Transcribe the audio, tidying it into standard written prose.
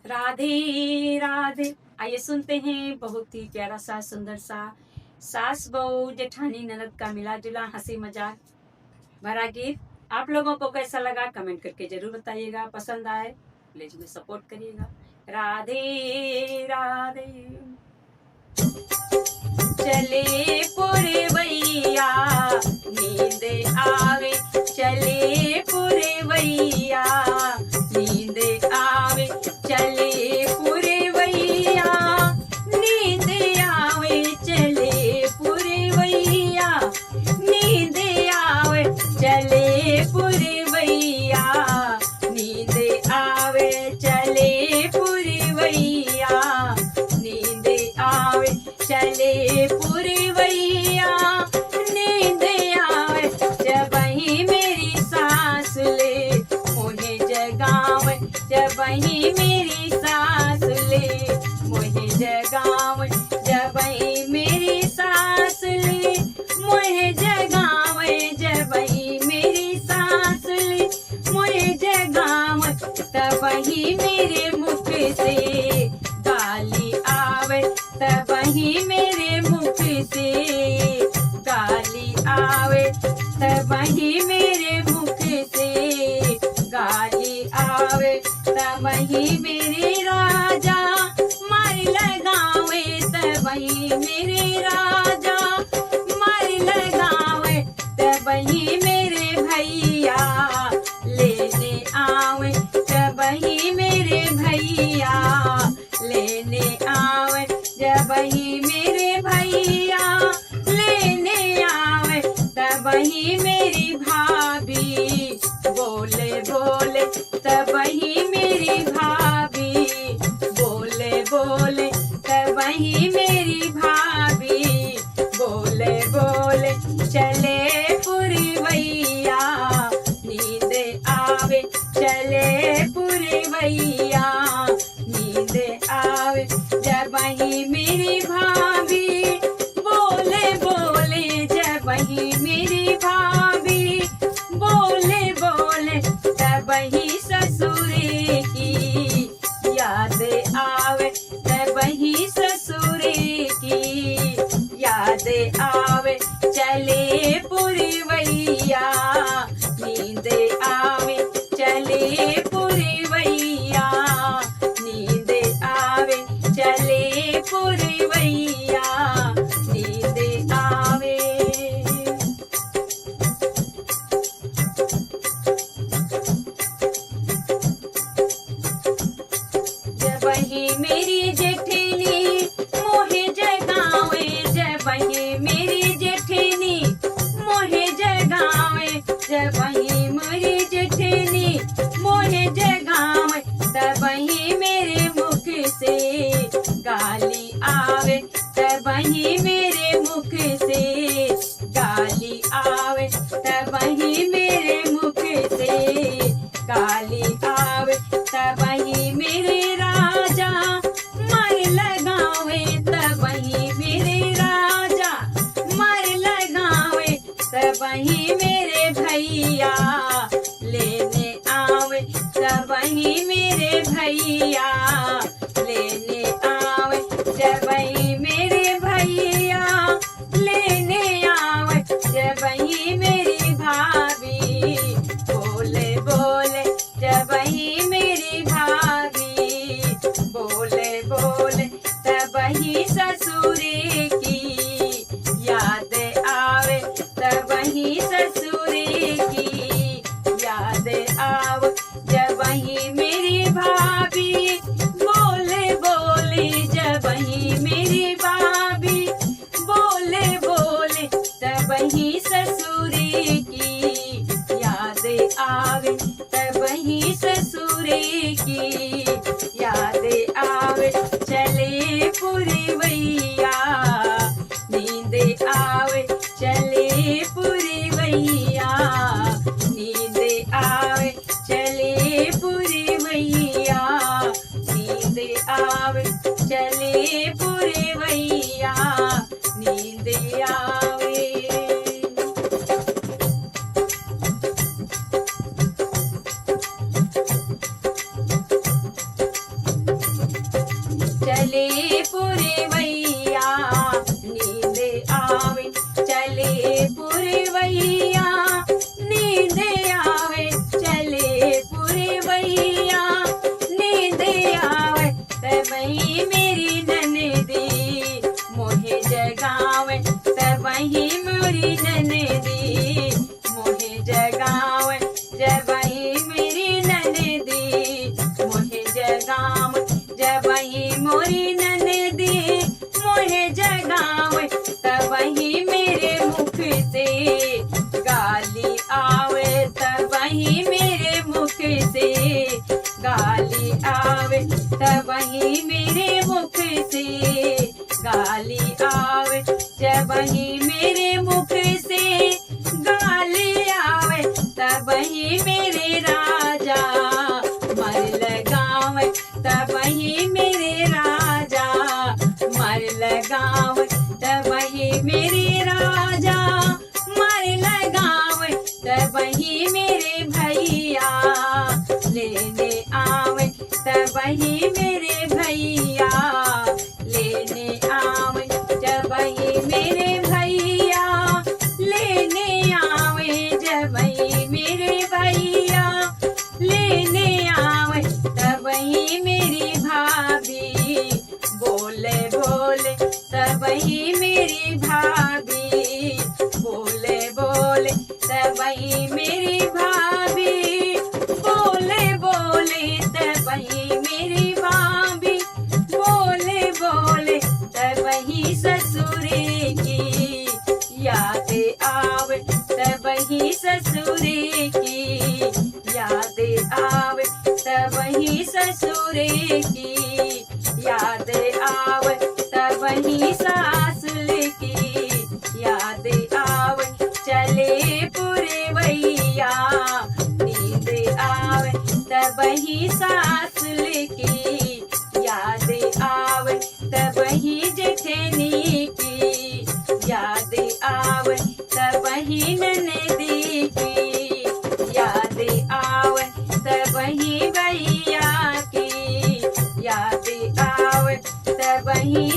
राधे राधे। आइए सुनते हैं बहुत ही प्यारा सा सुंदर सा सास बहू जेठानी ननद का मिला जुला हंसी मजाक भरा गीत। आप लोगों को कैसा लगा कमेंट करके जरूर बताइएगा। पसंद आए प्लीज में सपोर्ट करिएगा। राधे राधे। चले पूरे भैया नींद आवे, चले पूरे भैया नींद आवे, चले पूरे भैया नींद आवे, चले पूरे भैया नींद आवे, चले पूरे भैया नींद आवे, चले पूरे भैया नींद आवे, चले पूरे भैया नींद आवे। जब ही मेरी सास ले मोहे जगावे, जब ही मेरी सास ले मोहे जगावे, जब ही मेरी सास ले मोहे जगावे, जब ही मेरी सास ले मोहे जगावे, तब ही मेरे मुख से गाली आवे, तब ही मेरे मुख से गाली आवे, तब ही मेरे मुख से गाली आवे, तब ही मेरे राजा मार लगावे, तब ही मेरे राजा मार लगावे, तब ही मेरे भैया लेने आवे, तब ही मेरे भैया लेने आवे, जब ही मेरे भैया लेने आवे, तब ही मेरी भाभी बोले बोले, तब ही मेरी भाभी बोले बोले, तब ही मेरी भाभी बोले बोले, चले पूरी भैया नींद आवे, चले पूरी भैया नींद आवे, जब ही मेरी भाभी बोले बोले, जब ही मेरी भाभी बोले बोले, तब ही ससुर की याद आवे, तब ही ससुर की याद आवे, चले पूरी भैया नींद आवे, चले पूरी भैया नींद आवे, चले पूरी भैया नींद आवे। जब ही मेरी जेठनी मोहे जगावे, जब ही मेरी जेठनी मोहे जगावे, जब ही मेरी जेठनी मोहे जगावे, तब ही मेरे मुख से गाली आवे, तब ही मेरे मुख से गाली आवे, तब ही मेरे मुख से गाली आवे, तब ही मेरे राजा मार लगावे, तब ही मेरे राजा मार लगावे, तब ही मेरे भैया लेने आवे, तब ही मेरे भैया लेने आवे, जब ही मेरे भैया लेने आवे, जब ही मेरी भाभी बोले बोले, जब ही मेरी भाभी बोले बोले, तब ही ससुर की याद आवे, तब ही ससुर की याद आवे, जब ही मेरी भाभी बोले बोले, जब ही मेरी भाभी बोले बोले, तब ही ससुर की याद आवे, तब ही ससुर की याद आवे, चले पूरी भैया नींद आवे, चले पूरी भैया नींद आवे, चले पूरी भैया नींद आवे, चले पूरी भैया नींद आवे। चले पुरवैया नींद आवे चले पुरवैया नींद आवे चले पुरवैया नींद आवे तबही मेरी ननदी मोहे जगावे तबही मेरी ननदी मोहे जगावे जबही मेरी ननदी मोहे जगावे जबही मोरी ननदी मोहे जगावे तबही मेरे मुख से गाली आवे तबही मेरे मुख से गाली आवे तबही मेरे मुख से गाली आवे जबही मेरे मुख से गाली आवे तबही मेरे राजा मर लगावे तबही मेरे राजा मर लगावे तबही मेरे राजा मर लगावे तबही मेरे भैया लेने आवे तबही मेरे भैया लेने आवे जबही मेरे भैया लेने आवे जबही मेरे भैया लेने आवे तबही मेरी भाभी बोले बोले तबही मेरी भाभी बोले बोले तबही मेरी भाभी बोले बोले तबही मेरी भाभी बोले बोले तबही ससुरे की याद आवे तबही ससुरे की याद आवे तबही ससुरे की याद आवे तबही सासुर की याद आवे चले पुरवैया नींद आवे तबही सासुर की याद आवे तबही जेठनी की याद आवे तबही ननदी की याद आवे तबही भैया की याद आवे तबही